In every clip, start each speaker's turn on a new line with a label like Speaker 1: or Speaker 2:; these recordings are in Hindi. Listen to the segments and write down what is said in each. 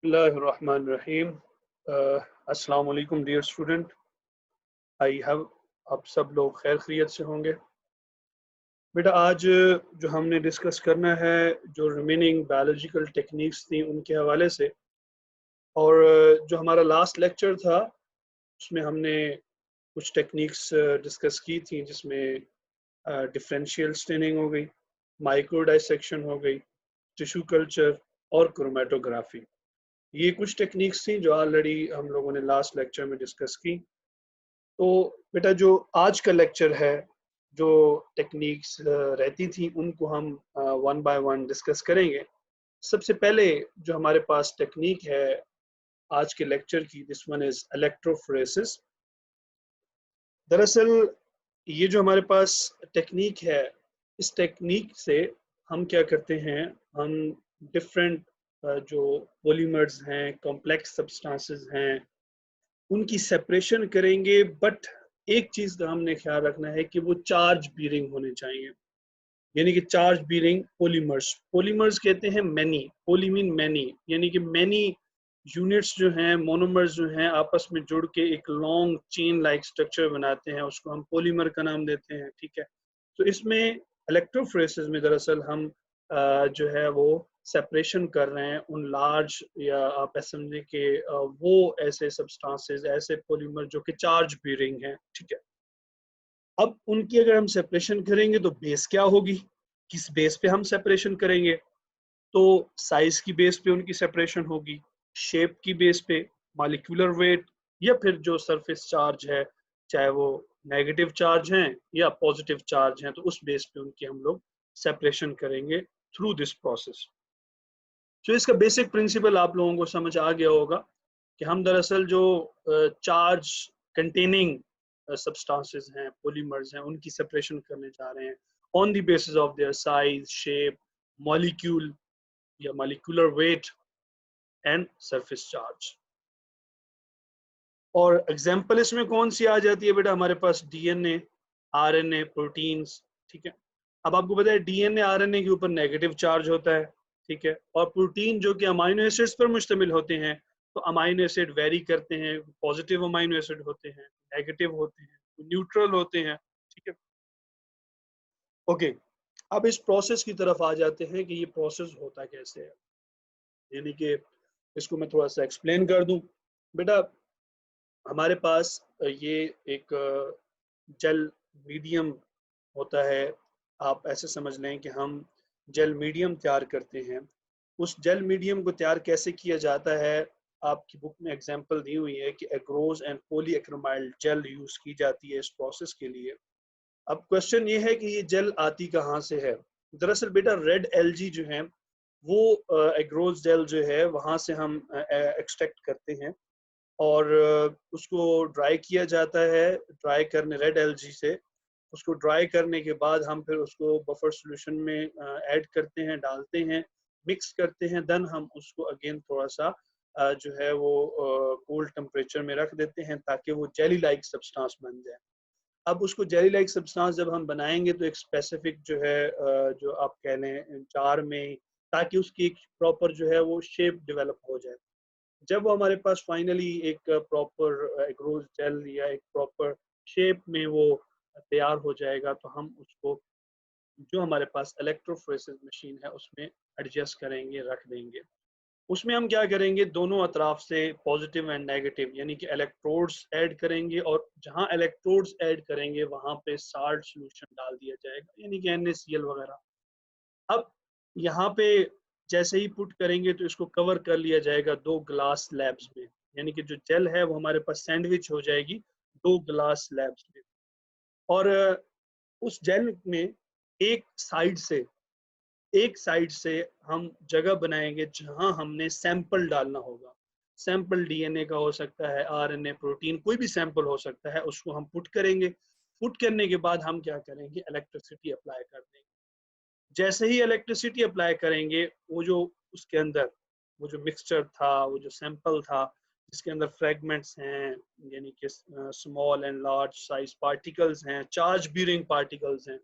Speaker 1: बिस्मिल्लाहिर्रहमानिर्रहीम। अस्सलाम वालेकुम डियर स्टूडेंट। आई हैव आप सब लोग खैर खैरियत से होंगे। बेटा आज जो हमने डिस्कस करना है जो रिमेनिंग बायोलॉजिकल टेक्निक्स थी उनके हवाले से, और जो हमारा लास्ट लेक्चर था उसमें हमने कुछ टेक्निक्स डिस्कस की थी, जिसमें डिफरेंशियल स्टेनिंग हो गई, माइक्रो डाइसेक्शन हो गई, टिश्यू कल्चर और क्रोमेटोग्राफी। ये कुछ टेक्निक्स थी जो ऑलरेडी हम लोगों ने लास्ट लेक्चर में डिस्कस की। तो बेटा जो आज का लेक्चर है, जो टेक्निक्स रहती थी उनको हम वन बाय वन डिस्कस करेंगे। सबसे पहले जो हमारे पास टेक्निक है आज के लेक्चर की, दिस वन इज इलेक्ट्रोफोरेसिस। दरअसल ये जो हमारे पास टेक्निक है, इस टेक्निक से हम क्या करते हैं, हम डिफरेंट जो पॉलीमर्स हैं, कॉम्प्लेक्स सब्सटेंसेस हैं, उनकी सेपरेशन करेंगे। बट एक चीज का हमने ख्याल रखना है कि वो चार्ज बीरिंग होने चाहिए, यानी कि चार्ज बीरिंग पॉलीमर्स। पॉलीमर्स कहते हैं मैनी, पॉली मीन मैनी, यानी कि मैनी यूनिट्स जो हैं, मोनोमर्स जो हैं, आपस में जुड़ के एक लॉन्ग चेन लाइक स्ट्रक्चर बनाते हैं, उसको हम पॉलीमर का नाम देते हैं। ठीक है, तो इसमें इलेक्ट्रोफोरेसिस में दरअसल हम जो है वो सेपरेशन कर रहे हैं उन लार्ज, या आप ऐसे समझे कि वो ऐसे सब्सटेंसेस, ऐसे पॉलीमर जो कि चार्ज बीरिंग हैं। ठीक है, अब उनकी अगर हम सेपरेशन करेंगे तो बेस क्या होगी, किस बेस पे हम सेपरेशन करेंगे? तो साइज की बेस पे उनकी सेपरेशन होगी, शेप की बेस पे, मॉलिक्यूलर वेट, या फिर जो सरफेस चार्ज है, चाहे वो नेगेटिव चार्ज हैं या पॉजिटिव चार्ज हैं, तो उस बेस पे उनकी हम लोग सेपरेशन करेंगे थ्रू दिस प्रोसेस। तो इसका बेसिक प्रिंसिपल आप लोगों को समझ आ गया होगा कि हम दरअसल जो चार्ज कंटेनिंग सब्सटेंसेस हैं, पॉलीमर्स हैं, उनकी सेपरेशन करने जा रहे हैं on the basis of their size, shape, molecule या molecular weight and surface charge. और एग्जांपल इसमें कौन सी आ जाती है बेटा? हमारे पास डीएनए, आरएनए, प्रोटीन्स। ठीक है, अब आपको पता है डीएनए आरएनए के ऊपर नेगेटिव चार्ज होता है। ठीक है, और प्रोटीन जो कि अमाइनो एसिड्स पर मुश्तमिल होते हैं, तो अमाइनो एसिड वेरी करते हैं, पॉजिटिव अमाइनो एसिड होते हैं, नेगेटिव होते हैं, न्यूट्रल होते हैं। ठीक है, ओके। अब इस प्रोसेस की तरफ आ जाते हैं कि ये प्रोसेस होता कैसे है, यानी कि इसको मैं थोड़ा सा एक्सप्लेन कर दूं। बेटा हमारे पास ये एक जेल मीडियम होता है। आप ऐसे समझ लें कि हम जेल मीडियम तैयार करते हैं। उस जेल मीडियम को तैयार कैसे किया जाता है, आपकी बुक में एग्जांपल दी हुई है कि एग्रोज एंड पॉलीएक्रिलामाइड जेल यूज की जाती है इस प्रोसेस के लिए। अब क्वेश्चन ये है कि ये जेल आती कहाँ से है? दरअसल बेटा रेड एलगी जो है वो एग्रोज जेल जो है वहां से हम एक्सट्रैक्ट करते हैं, और उसको ड्राई किया जाता है। ड्राई करने रेड एलगी से उसको ड्राई करने के बाद हम फिर उसको बफर सॉल्यूशन में ऐड करते हैं, डालते हैं, मिक्स करते हैं। देन हम उसको अगेन थोड़ा सा जो है वो कोल्ड टेम्परेचर में रख देते हैं ताकि वो जेली लाइक सब्सटेंस बन जाए। अब उसको जेली लाइक सब्सटेंस जब हम बनाएंगे तो एक स्पेसिफिक जो है जो आप कह लें जार में, ताकि उसकी एक प्रॉपर जो है वो शेप डेवलप हो जाए। जब वो हमारे पास फाइनली एक प्रॉपर एग्रोज जेल या एक प्रॉपर शेप में वो तैयार हो जाएगा, तो हम उसको जो हमारे पास इलेक्ट्रोफोरेसिस मशीन है उसमें एडजस्ट करेंगे, रख देंगे। उसमें हम क्या करेंगे, दोनों अतराफ से पॉजिटिव एंड नेगेटिव यानी कि इलेक्ट्रोड्स ऐड करेंगे, और जहां इलेक्ट्रोड्स ऐड करेंगे वहां पे साल्ट सॉल्यूशन डाल दिया जाएगा, यानी कि NaCl वगैरह। अब यहाँ पे जैसे ही पुट करेंगे तो इसको कवर कर लिया जाएगा दो ग्लास स्लैब्स में, यानी कि जो जेल है वो हमारे पास सैंडविच हो जाएगी दो ग्लास स्लैब्स में। और उस जेल में एक साइड से एक साइड से हम जगह बनाएंगे जहां हमने सैंपल डालना होगा। सैंपल डीएनए का हो सकता है, आरएनए, प्रोटीन, कोई भी सैंपल हो सकता है, उसको हम पुट करेंगे। पुट करने के बाद हम क्या करेंगे, इलेक्ट्रिसिटी अप्लाई कर देंगे। जैसे ही इलेक्ट्रिसिटी अप्लाई करेंगे, वो जो उसके अंदर वो जो मिक्सचर था, वो जो सैंपल था, जिसके अंदर फ्रेगमेंट्स हैं, यानी कि small and large size particles हैं, चार्ज बीरिंग पार्टिकल्स हैं,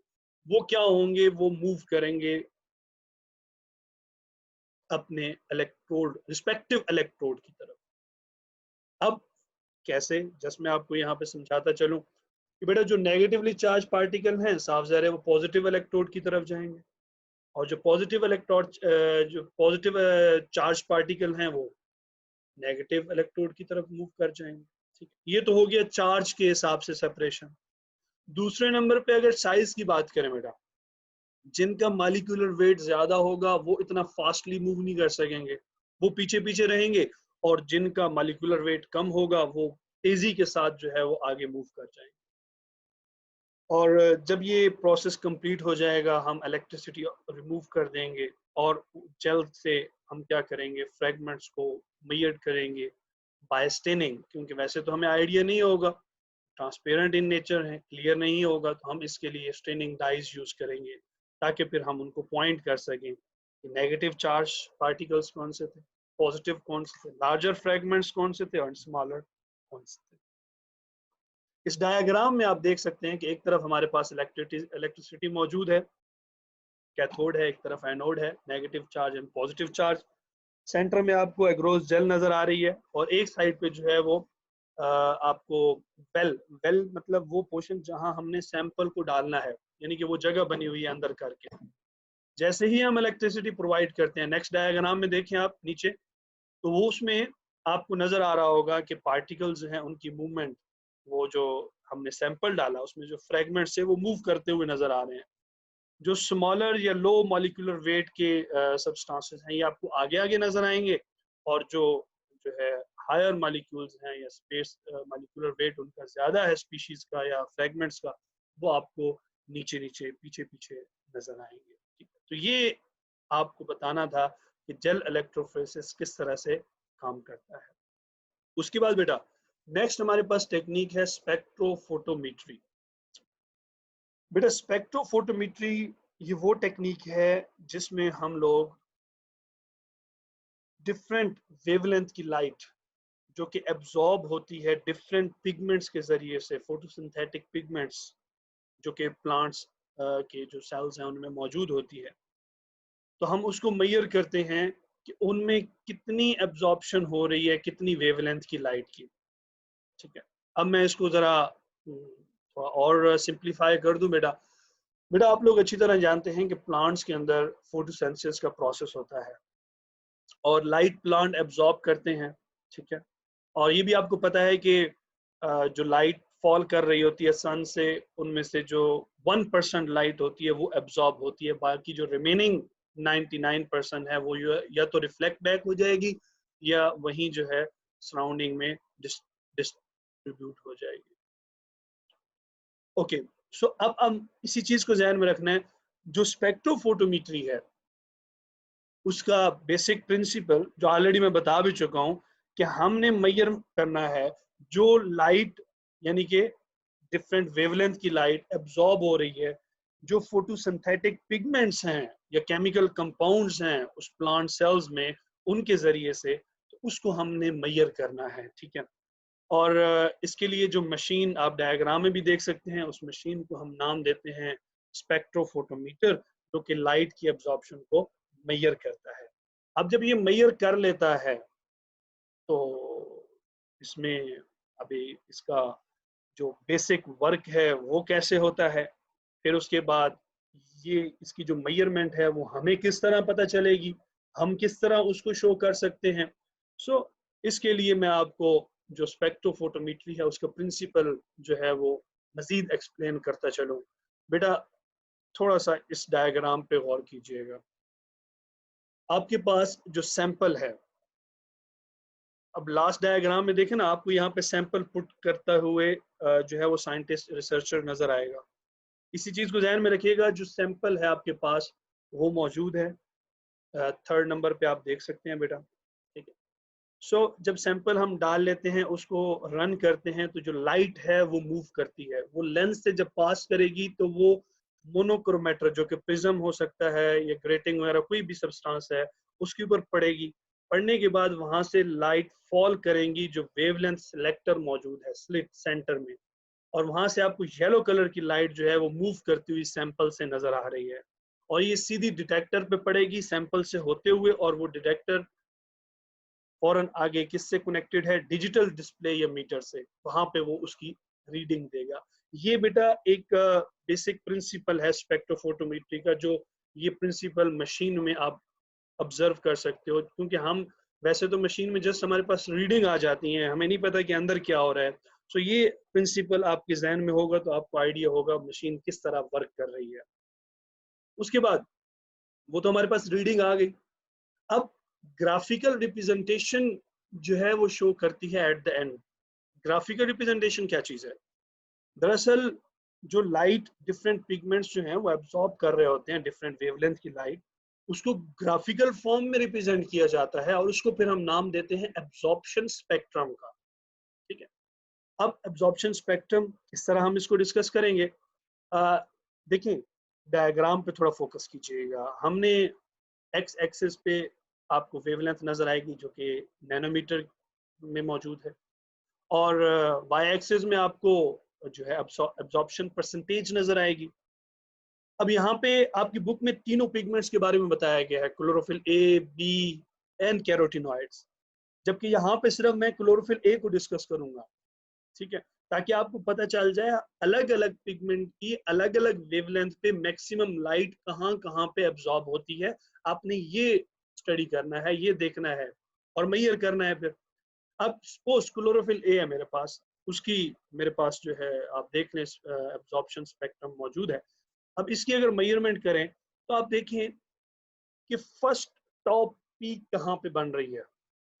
Speaker 1: वो क्या होंगे, वो मूव करेंगे अपने इलेक्ट्रोड, रिस्पेक्टिव इलेक्ट्रोड की तरफ। अब कैसे, जस्ट मैं आपको यहाँ पे समझाता चलूं कि बेटा जो नेगेटिवली चार्ज पार्टिकल हैं साफ ज़ाहिर है वो पॉजिटिव इलेक्ट्रोड की तरफ जाएंगे, और जो पॉजिटिव इलेक्ट्रोड, जो पॉजिटिव चार्ज पार्टिकल हैं वो नेगेटिव इलेक्ट्रोड की तरफ मूव कर जाएंगे। ठीक है, ये तो हो गया चार्ज के हिसाब से सेपरेशन। दूसरे नंबर पे अगर साइज की बात करें बेटा, जिनका मॉलिक्यूलर वेट ज्यादा होगा वो इतना फास्टली मूव नहीं कर सकेंगे, वो पीछे पीछे रहेंगे, और जिनका मॉलिक्यूलर वेट कम होगा वो तेजी के साथ जो है वो आगे मूव कर जाएंगे। और जब ये प्रोसेस कंप्लीट हो जाएगा हम इलेक्ट्रिसिटी रिमूव कर देंगे, और जल्द से हम क्या करेंगे, फ्रेगमेंट्स को मेजर करेंगे बाय स्टेनिंग, क्योंकि वैसे तो हमें आइडिया नहीं होगा, ट्रांसपेरेंट इन नेचर है, क्लियर नहीं होगा, तो हम इसके लिए स्टेनिंग डाइज यूज करेंगे ताकि फिर हम उनको पॉइंट कर सकें कि नेगेटिव चार्ज पार्टिकल्स कौन से थे, पॉजिटिव कौन से थे, लार्जर फ्रेगमेंट्स कौन से थे, और स्मॉलर कौन से थे। इस डायग्राम में आप देख सकते हैं कि एक तरफ हमारे पास इलेक्ट्रिसिटी मौजूद है, कैथोड है, एक तरफ एनोड है, negative charge and positive charge. Centre में आपको एग्रोस जेल नजर आ रही है, और एक साइड पे जो है वो आपको वेल, वेल मतलब वो पोर्शन जहां हमने सैंपल को डालना है, यानी कि वो जगह बनी हुई है अंदर करके। जैसे ही हम इलेक्ट्रिसिटी प्रोवाइड करते हैं, नेक्स्ट डायग्राम में देखें आप नीचे, तो वो उसमें आपको नजर आ रहा होगा कि पार्टिकल्स हैं उनकी मूवमेंट, वो जो हमने सैंपल डाला उसमें जो फ्रेगमेंट्स है वो मूव करते हुए नजर आ रहे हैं। जो स्मॉलर या लो मॉलिक्यूलर वेट के सब्सटेंसेस हैं ये आपको आगे आगे नजर आएंगे, और जो जो है हायर मॉलिक्यूल्स हैं या स्पेस मॉलिक्यूलर वेट उनका ज्यादा है स्पीशीज का या फ्रेगमेंट्स का, वो आपको नीचे नीचे पीछे पीछे नजर आएंगे। ठीक है, तो ये आपको बताना था कि जेल इलेक्ट्रोफोरेसिस किस तरह से काम करता है। उसके बाद बेटा नेक्स्ट हमारे पास टेक्निक है स्पेक्ट्रोफोटोमेट्री। बेटा स्पेक्ट्रोफोटोमेट्री ये वो टेक्निक है जिसमें हम लोग डिफरेंट वेवलेंथ की लाइट जो कि एब्जॉर्ब होती है डिफरेंट पिगमेंट्स के जरिए से, फोटोसिंथेटिक पिगमेंट्स जो कि प्लांट्स के जो सेल्स हैं उनमें मौजूद होती है, तो हम उसको मेजर करते हैं कि उनमें कितनी एब्जॉर्प्शन हो रही है, कितनी वेवलेंथ की लाइट की। ठीक है, अब मैं इसको जरा थोड़ा और सिंप्लीफाई कर दूं बेटा। बेटा आप लोग अच्छी तरह जानते हैं कि प्लांट्स के अंदर फोटोसिंथेसिस का प्रोसेस होता है, और लाइट प्लांट एब्जॉर्ब करते हैं। ठीक है, और ये भी आपको पता है कि जो लाइट फॉल कर रही होती है सन से, उनमें से जो 1% लाइट होती है वो एब्जॉर्ब होती है, बाकी जो रिमेनिंग 99% है वो या तो रिफ्लेक्ट बैक हो जाएगी या वहीं जो है सराउंडिंग में डिस्ट्रीब्यूट हो जाएगी। ओके, सो अब हम इसी चीज को ध्यान में रखना है, जो स्पेक्ट्रोफोटोमेट्री है उसका बेसिक प्रिंसिपल जो ऑलरेडी मैं बता भी चुका हूं कि हमने मेजर करना है जो लाइट, यानी कि डिफरेंट वेवलेंथ की लाइट एब्जॉर्ब हो रही है, जो फोटोसिंथेटिक पिगमेंट्स हैं या केमिकल कंपाउंड्स हैं उस प्लांट सेल्स में, उनके जरिए से, तो उसको हमने मेजर करना है। ठीक है, और इसके लिए जो मशीन आप डायग्राम में भी देख सकते हैं, उस मशीन को हम नाम देते हैं स्पेक्ट्रोफोटोमीटर, जो कि लाइट की एब्जॉर्प्शन को मेजर करता है। अब जब ये मेजर कर लेता है तो इसमें अभी इसका जो बेसिक वर्क है वो कैसे होता है, फिर उसके बाद ये इसकी जो मेजरमेंट है वो हमें किस तरह पता चलेगी, हम किस तरह उसको शो कर सकते हैं। सो इसके लिए मैं आपको जो स्पेक्ट्रोफोटोमेट्री है उसका प्रिंसिपल जो है वो मजीद एक्सप्लेन करता चलूं। बेटा थोड़ा सा इस डायग्राम पे गौर कीजिएगा। आपके पास जो सैंपल है, अब लास्ट डायग्राम में देखें ना, आपको यहाँ पे सैंपल पुट करता हुए जो है वो साइंटिस्ट रिसर्चर नजर आएगा। इसी चीज को ध्यान में रखिएगा, जो सैंपल है आपके पास वो मौजूद है, थर्ड नंबर पे आप देख सकते हैं बेटा। ठीक है, सो जब सैंपल हम डाल लेते हैं, उसको रन करते हैं, तो जो लाइट है वो मूव करती है, वो लेंस से जब पास करेगी तो वो मोनोक्रोमेटर जो कि प्रिज्म हो सकता है या ग्रेटिंग वगैरह कोई भी सब्सटेंस है उसके ऊपर पड़ेगी। पड़ने के बाद वहां से लाइट फॉल करेंगी, जो वेवलेंथ सिलेक्टर मौजूद है स्लिट सेंटर में, और वहां से आपको येलो कलर की लाइट जो है वो मूव करती हुई सैंपल से नजर आ रही है। और ये सीधी डिटेक्टर पे पड़ेगी सैंपल से होते हुए, और वो डिटेक्टर फौरन आगे किससे कनेक्टेड है, डिजिटल डिस्प्ले या मीटर से, वहां पे वो उसकी रीडिंग देगा। ये बेटा एक बेसिक प्रिंसिपल है स्पेक्ट्रोफोटोमेट्री का, जो ये प्रिंसिपल मशीन में आप ऑब्जर्व कर सकते हो, क्योंकि हम वैसे तो मशीन में जस्ट हमारे पास रीडिंग आ जाती है, हमें नहीं पता कि अंदर क्या हो रहा है। सो ये प्रिंसिपल आपके जहन में होगा तो आपको आइडिया होगा मशीन किस तरह वर्क कर रही है। उसके बाद वो तो हमारे पास रीडिंग आ गई। अब ग्राफिकल रिप्रेजेंटेशन जो है वो शो करती है at the end. Graphical representation क्या चीज है? दरअसल जो लाइट डिफरेंट पिगमेंट्स जो हैं वो एब्सॉर्ब कर रहे होते हैं डिफरेंट वेवलेंथ की लाइट, उसको ग्राफिकल फॉर्म में रिप्रेजेंट किया जाता है और उसको फिर हम नाम देते हैं एब्सॉर्प्शन स्पेक्ट्रम का। ठीक है, अब एब्सॉर्प्शन स्पेक्ट्रम किस तरह हम इसको डिस्कस करेंगे। देखिए डायग्राम पे थोड़ा फोकस कीजिएगा। हमने एक्स एक्सिस पे आपको वेवलेंथ नजर आएगी जो कि नैनोमीटर में मौजूद है, और वाई एक्सिस में आपको जो है एब्सॉर्प्शन परसेंटेज नजर आएगी। अब यहाँ पे आपकी बुक में तीनों पिगमेंट्स के बारे में बताया गया है, chlorophyll A, B and carotenoids, जबकि यहाँ पे सिर्फ मैं क्लोरोफिल ए को डिस्कस करूंगा। ठीक है, ताकि आपको पता चल जाए अलग अलग पिगमेंट की अलग अलग वेवलेंथ पे मैक्सिमम लाइट कहाँ कहाँ पे एब्जॉर्ब होती है। आपने ये स्टडी करना है, ये देखना है और मेजर करना है। फिर अब सपोज क्लोरोफिल ए है मेरे पास, उसकी मेरे पास जो है आप देख लें एब्जॉर्प्शन स्पेक्ट्रम मौजूद है। अब इसकी अगर मेजरमेंट करें तो आप देखें कि फर्स्ट टॉप पीक कहाँ पे बन रही है।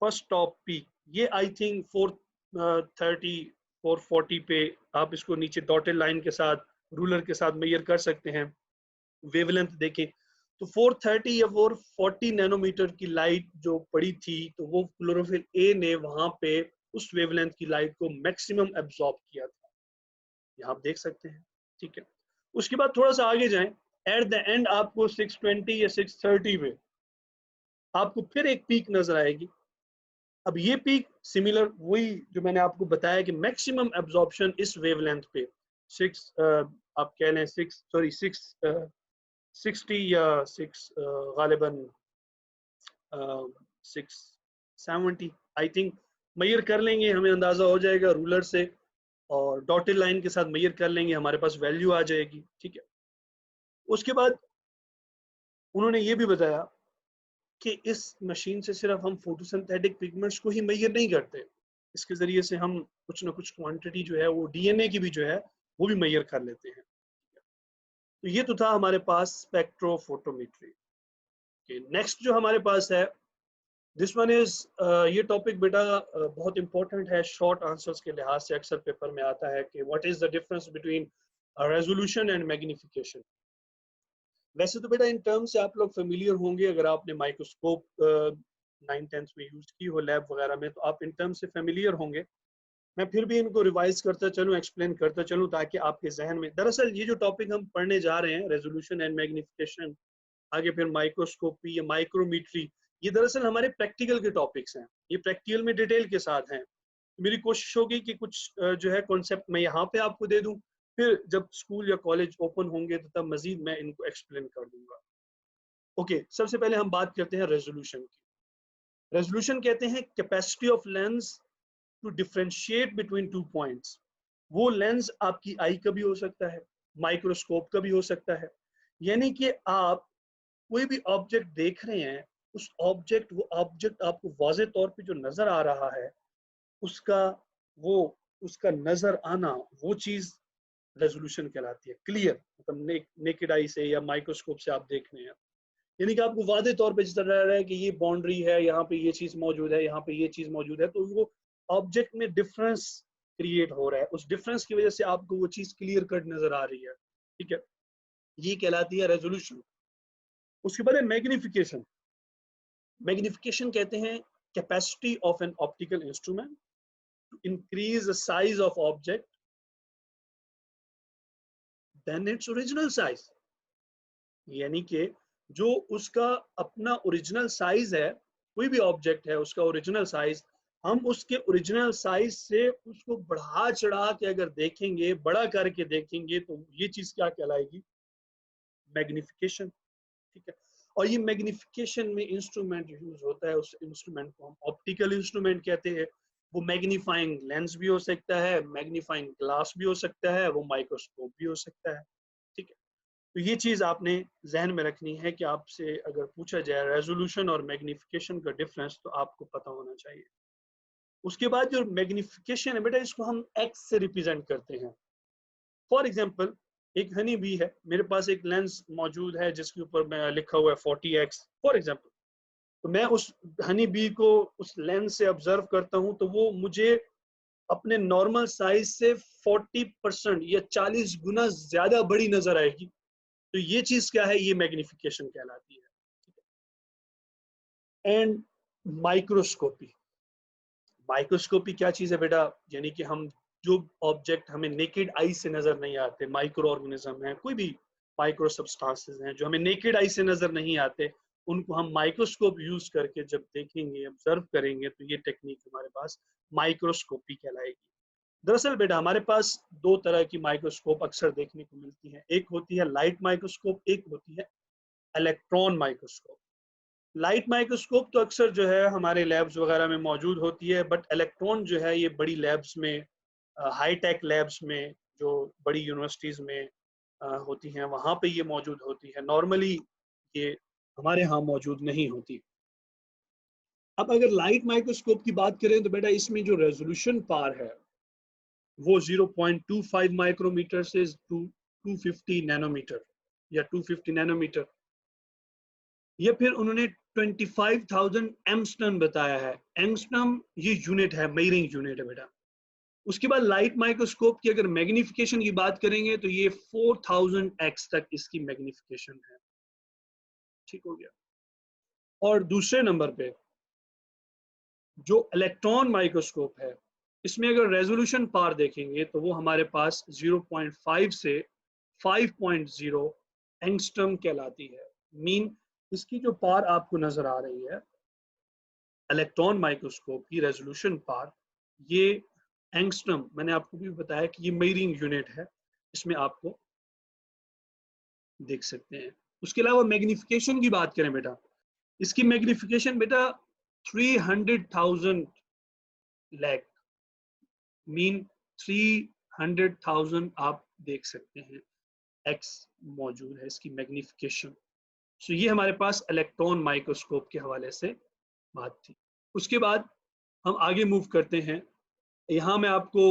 Speaker 1: फर्स्ट टॉप पीक ये आई थिंक 430 440 पे, आप इसको नीचे डॉटेड लाइन के साथ रूलर के साथ मेजर कर सकते हैं। वेवलेंथ देखें तो 430 या 440 नैनोमीटर की लाइट जो पड़ी थी, तो वो क्लोरोफिल ए ने वहां पे उस वेवलेंथ की लाइट को मैक्सिमम एब्जॉर्ब किया था, यहाँ आप देख सकते हैं। ठीक है, उसके बाद थोड़ा सा आगे जाएं, एट द एंड आपको 620 या 630 पे आपको फिर एक पीक नजर आएगी। अब ये पीक सिमिलर वही जो मैंने आपको बताया कि मैक्सिमम एब्जॉर्प्शन इस वेवलेंथ पे 6 आप कह लें 60 या 6 गालिबन 670 आई थिंक मेजर कर लेंगे, हमें अंदाजा हो जाएगा रूलर से, और डॉटेड लाइन के साथ मेजर कर लेंगे, हमारे पास वैल्यू आ जाएगी। ठीक है, उसके बाद उन्होंने ये भी बताया कि इस मशीन से सिर्फ हम फोटोसिंथेटिक पिगमेंट्स को ही मेजर नहीं करते, इसके जरिए से हम कुछ ना कुछ क्वांटिटी जो है वो डीएनए की भी जो है वो भी मेजर कर लेते हैं। तो ये तो था हमारे पास स्पेक्ट्रोफोटोमेट्री। नेक्स्ट जो हमारे पास है दिस वन इज, ये टॉपिक बेटा बहुत इंपॉर्टेंट है, शॉर्ट आंसर्स के लिहाज से अक्सर पेपर में आता है कि what is the difference between resolution and magnification. वैसे तो बेटा इन टर्म से आप लोग फेमिलियर होंगे, अगर आपने माइक्रोस्कोप 9th-10th में यूज की हो लैब वगैरह में, तो आप इन टर्म से फेमिलियर होंगे। मैं फिर भी इनको रिवाइज करता चलूं, एक्सप्लेन करता चलूं, ताकि आपके जहन में, दरअसल ये जो टॉपिक हम पढ़ने जा रहे हैं रेजोल्यूशन एंड मैग्निफिकेशन, आगे फिर माइक्रोस्कोपी या माइक्रोमीट्री, ये दरअसल हमारे प्रैक्टिकल के टॉपिक्स हैं, ये प्रैक्टिकल में डिटेल के साथ हैं। मेरी कोशिश होगी कि कुछ जो है कॉन्सेप्ट मैं यहाँ पे आपको दे दूं, फिर जब स्कूल या कॉलेज ओपन होंगे तो तब मजीद मैं इनको एक्सप्लेन कर दूंगा। ओके, सबसे पहले हम बात करते हैं रेजोल्यूशन की। रेजोल्यूशन कहते हैं capacity of lens to differentiate between two points. वो लेंस आपकी आई का भी हो सकता है, माइक्रोस्कोप का भी हो सकता है, यानी कि आप कोई भी ऑब्जेक्ट देख रहे हैं, उस ऑब्जेक्ट वो ऑब्जेक्ट आपको वाज़ेह तौर पे जो नजर आ रहा है, उसका वो उसका नजर आना, वो चीज रेजोल्यूशन कहलाती है। क्लियर मतलब नेकेड आई से या माइक्रोस्कोप से आप देख रहे हैं, यानी कि आपको वादे तौर पे जिस तरह रहा है कि ये बाउंड्री है, यहाँ पे ये चीज मौजूद है, यहाँ पे ये चीज मौजूद है, तो वो ऑब्जेक्ट में डिफरेंस क्रिएट हो रहा है, उस डिफरेंस की वजह से आपको वो चीज क्लियर कट नजर आ रही है। ठीक है, ये कहलाती है रेजोल्यूशन। उसके बाद है मैग्निफिकेशन। मैग्निफिकेशन कहते हैं capacity of an optical instrument to increase the size of object then its original size, यानी कि जो उसका अपना ओरिजिनल साइज है, कोई भी ऑब्जेक्ट है उसका ओरिजिनल साइज, हम उसके ओरिजिनल साइज से उसको बढ़ा चढ़ा के अगर देखेंगे, बड़ा करके देखेंगे, तो ये चीज क्या कहलाएगी? मैग्निफिकेशन। ठीक है। और ये मैग्निफिकेशन में इंस्ट्रूमेंट यूज होता है, उस इंस्ट्रूमेंट को हम ऑप्टिकल इंस्ट्रूमेंट कहते हैं। वो मैग्नीफाइंग लेंस भी हो सकता है, मैग्नीफाइंग ग्लास भी हो सकता है, वो माइक्रोस्कोप भी हो सकता है, ठीक है। तो ये चीज आपने जहन में रखनी है कि आपसे अगर पूछा जाए रेजोल्यूशन और मैग्निफिकेशन का डिफरेंस, तो आपको पता होना चाहिए। उसके बाद जो मैग्निफिकेशन है बेटा, इसको हम एक्स से रिप्रेजेंट करते हैं। फॉर एग्जाम्पल, एक हनी बी है, मेरे पास एक लेंस मौजूद है जिसके ऊपर मैं लिखा हुआ है 40x फॉर एग्जाम्पल। तो मैं उस हनी बी को उस लेंस से ऑब्जर्व करता हूं, तो वो मुझे अपने नॉर्मल साइज से 40% या 40 गुना ज्यादा बड़ी नजर आएगी। तो ये चीज क्या है, ये मैग्निफिकेशन कहलाती है। एंड माइक्रोस्कोपी, माइक्रोस्कोपी क्या चीज है बेटा, यानी कि हम जो ऑब्जेक्ट हमें नेकेड आई से नजर नहीं आते, माइक्रो ऑर्गेनिज्म है, कोई भी माइक्रो सब्सटेंसेस हैं जो हमें नेकेड आई से नजर नहीं आते, उनको हम माइक्रोस्कोप यूज करके जब देखेंगे, ऑब्जर्व करेंगे, तो ये टेक्निक हमारे पास माइक्रोस्कोपी कहलाएगी। दरअसल बेटा हमारे पास दो तरह की माइक्रोस्कोप अक्सर देखने को मिलती है, एक होती है लाइट माइक्रोस्कोप, एक होती है इलेक्ट्रॉन माइक्रोस्कोप। लाइट माइक्रोस्कोप तो अक्सर जो है हमारे लैब्स वगैरह में मौजूद होती है, बट इलेक्ट्रॉन जो है ये बड़ी लैब्स में, हाई टेक लैब्स में, जो बड़ी यूनिवर्सिटीज में होती हैं, वहाँ पे ये मौजूद होती है। नॉर्मली ये हमारे यहाँ मौजूद नहीं होती। अब अगर लाइट माइक्रोस्कोप की बात करें तो बेटा इसमें जो रेजोल्यूशन पावर है वो 0.25 माइक्रोमीटर से 250 नैनोमीटर या 250 नैनोमीटर, ये फिर उन्होंने 25,000 एंगस्ट्रम बताया है। एंगस्ट्रम ये यूनिट है, मेजरिंग यूनिट है बेटा। उसके बाद लाइट माइक्रोस्कोप की अगर मैग्निफिकेशन की बात करेंगे तो ये 4000x तक इसकी मैग्निफिकेशन है, ठीक हो गया। और दूसरे नंबर पे जो इलेक्ट्रॉन माइक्रोस्कोप है, इसमें अगर रेजोल्यूशन पावर देखेंगे तो वो हमारे पास 0.5 से 5.0 एंगस्ट्रम कहलाती है। मीन इसकी जो पावर आपको नजर आ रही है इलेक्ट्रॉन माइक्रोस्कोप की रेजोल्यूशन पावर, ये एंगस्ट्रम, मैंने आपको भी बताया कि ये मेजरिंग यूनिट है, इसमें आपको देख सकते हैं। उसके अलावा मैग्निफिकेशन की बात करें बेटा, इसकी मैग्निफिकेशन बेटा 300,000 लैख, मीन 300,000 आप देख सकते हैं एक्स मौजूद है इसकी मैग्निफिकेशन। सो ये हमारे पास इलेक्ट्रॉन माइक्रोस्कोप के हवाले से बात थी। उसके बाद हम आगे मूव करते हैं। यहाँ मैं आपको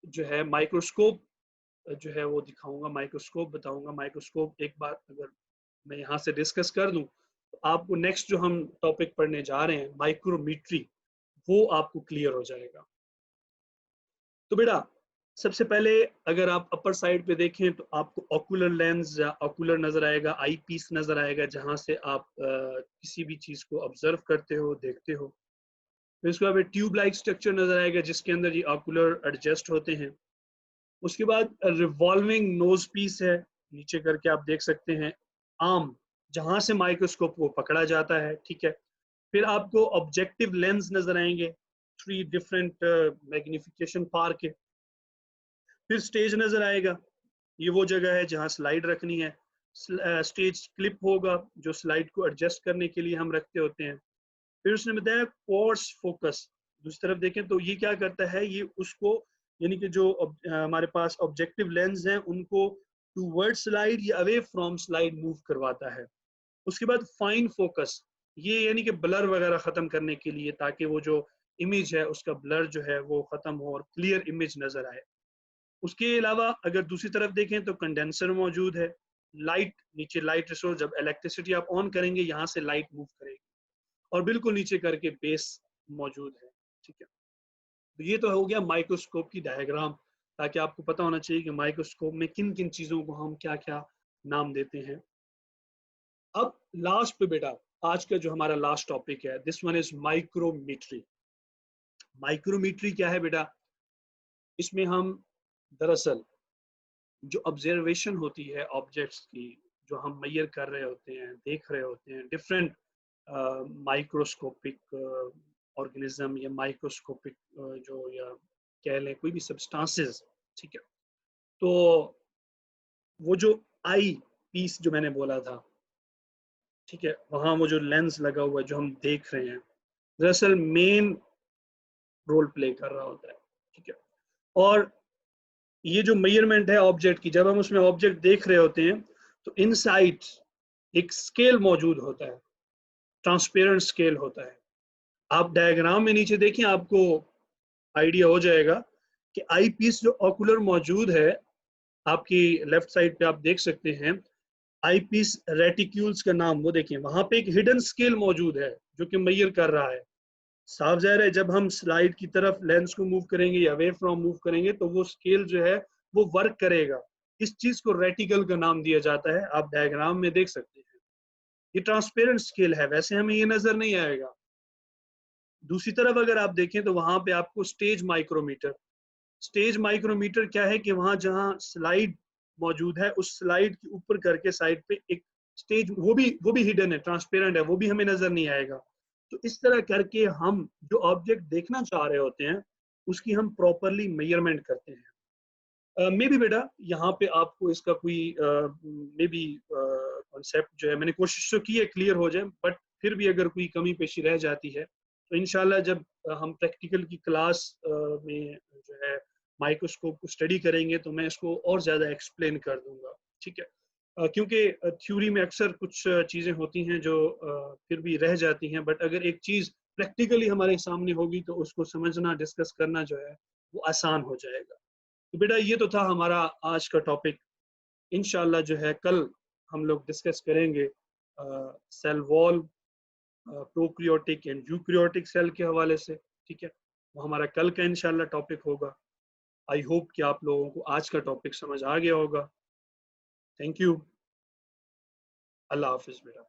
Speaker 1: जो है माइक्रोस्कोप जो है वो दिखाऊंगा, माइक्रोस्कोप बताऊंगा। माइक्रोस्कोप एक बार अगर मैं यहाँ से डिस्कस कर दूं तो आपको नेक्स्ट जो हम टॉपिक पढ़ने जा रहे हैं माइक्रोमीट्री, वो आपको क्लियर हो जाएगा। तो बेटा सबसे पहले अगर आप अपर साइड पे देखें तो आपको ऑकुलर लेंस या ऑकुलर नजर आएगा, आई पीस नजर आएगा, जहां से आप किसी भी चीज को ऑब्जर्व करते हो, देखते हो। फिर उसके बाद ट्यूब लाइक स्ट्रक्चर नजर आएगा जिसके अंदर ये ऑकुलर एडजस्ट होते हैं। उसके बाद रिवॉल्विंग नोज पीस है, नीचे करके आप देख सकते हैं आर्म, जहां से माइक्रोस्कोप को पकड़ा जाता है, ठीक है। फिर आपको ऑब्जेक्टिव लेंस नजर आएंगे, 3 डिफरेंट मैग्निफिकेशन पावर के। फिर स्टेज नजर आएगा, ये वो जगह है जहां स्लाइड रखनी है। स्टेज क्लिप होगा जो स्लाइड को एडजस्ट करने के लिए हम रखते होते हैं। फिर उसने बताया कोर्स फोकस, दूसरी तरफ देखें तो ये क्या करता है, ये उसको यानी कि जो हमारे पास ऑब्जेक्टिव लेंस हैं उनको टूवर्ड स्लाइड या अवे फ्रॉम स्लाइड मूव करवाता है। उसके बाद फाइन फोकस, ये यानी कि ब्लर वगैरह खत्म करने के लिए, ताकि वो जो इमेज है उसका ब्लर जो है वो खत्म हो और क्लियर इमेज नजर आए। उसके अलावा अगर दूसरी तरफ देखें तो कंडेंसर मौजूद है, लाइट नीचे, लाइट रिसोर्स, जब इलेक्ट्रिसिटी आप ऑन करेंगे यहाँ से लाइट मूव करेगी, और बिल्कुल नीचे करके बेस मौजूद है, ठीक है। तो ये तो हो गया माइक्रोस्कोप की डायग्राम, ताकि आपको पता होना चाहिए कि माइक्रोस्कोप में किन किन चीजों को हम क्या क्या नाम देते हैं। अब लास्ट पे बेटा आज का जो हमारा लास्ट टॉपिक है, दिस वन इज माइक्रोमीट्री। माइक्रोमीट्री क्या है बेटा, इसमें हम दरअसल जो ऑब्जर्वेशन होती है ऑब्जेक्ट्स की, जो हम मेजर कर रहे होते हैं, देख रहे होते हैं, डिफरेंट माइक्रोस्कोपिक ऑर्गेनिज्म या माइक्रोस्कोपिक जो या कह लें कोई भी सब्सटेंसेस, ठीक है। तो वो जो आई पीस जो मैंने बोला था, ठीक है, वहाँ वो जो लेंस लगा हुआ है जो हम देख रहे हैं, दरअसल मेन रोल प्ले कर रहा होता है। ठीक है, और ये जो मेजरमेंट है ऑब्जेक्ट की, जब हम उसमें ऑब्जेक्ट देख रहे होते हैं तो इनसाइड एक स्केल मौजूद होता है, ट्रांसपेरेंट स्केल होता है। आप डायग्राम में नीचे देखिए, आपको आइडिया हो जाएगा कि आई पीस जो ऑकुलर मौजूद है आपकी लेफ्ट साइड पे, आप देख सकते हैं आई पीस रेटिक्यूल्स का नाम, वो देखिए वहां पे एक हिडन स्केल मौजूद है जो कि मेजर कर रहा है। साफ जाहिर है जब हम स्लाइड की तरफ लेंस को मूव करेंगे या अवे फ्रॉम मूव करेंगे तो वो स्केल जो है वो वर्क करेगा। इस चीज को रेटिकल का नाम दिया जाता है, आप डायग्राम में देख सकते हैं। ये ट्रांसपेरेंट स्केल है, वैसे हमें ये नजर नहीं आएगा। दूसरी तरफ अगर आप देखें तो वहां पे आपको स्टेज माइक्रोमीटर क्या है कि वहां जहां स्लाइड मौजूद है उस स्लाइड के ऊपर करके साइड पे एक स्टेज, वो भी हिडन है, ट्रांसपेरेंट है, वो भी हमें नजर नहीं आएगा। तो इस तरह करके हम जो ऑब्जेक्ट देखना चाह रहे होते हैं उसकी हम प्रॉपरली मेजरमेंट करते हैं। मे बी बेटा यहाँ पे आपको इसका कोई मे बी कॉन्सेप्ट जो है, मैंने कोशिश तो की है क्लियर हो जाए, बट फिर भी अगर कोई कमी पेशी रह जाती है तो इंशाल्लाह जब हम प्रैक्टिकल की क्लास में जो है माइक्रोस्कोप को स्टडी करेंगे तो मैं इसको और ज़्यादा एक्सप्लेन कर दूंगा। ठीक है, क्योंकि थ्योरी में अक्सर कुछ चीज़ें होती हैं जो फिर भी रह जाती हैं, बट अगर एक चीज़ प्रैक्टिकली हमारे सामने होगी तो उसको समझना, डिस्कस करना जो है वो आसान हो जाएगा। तो बेटा ये तो था हमारा आज का टॉपिक। इंशाल्लाह जो है कल हम लोग डिस्कस करेंगे cell wall, prokaryotic and eukaryotic cell के हवाले से। ठीक है, वो हमारा कल का इंशाल्लाह टॉपिक होगा। आई होप कि आप लोगों को आज का टॉपिक समझ आ गया होगा। थैंक यू, अल्लाह हाफिज बेटा।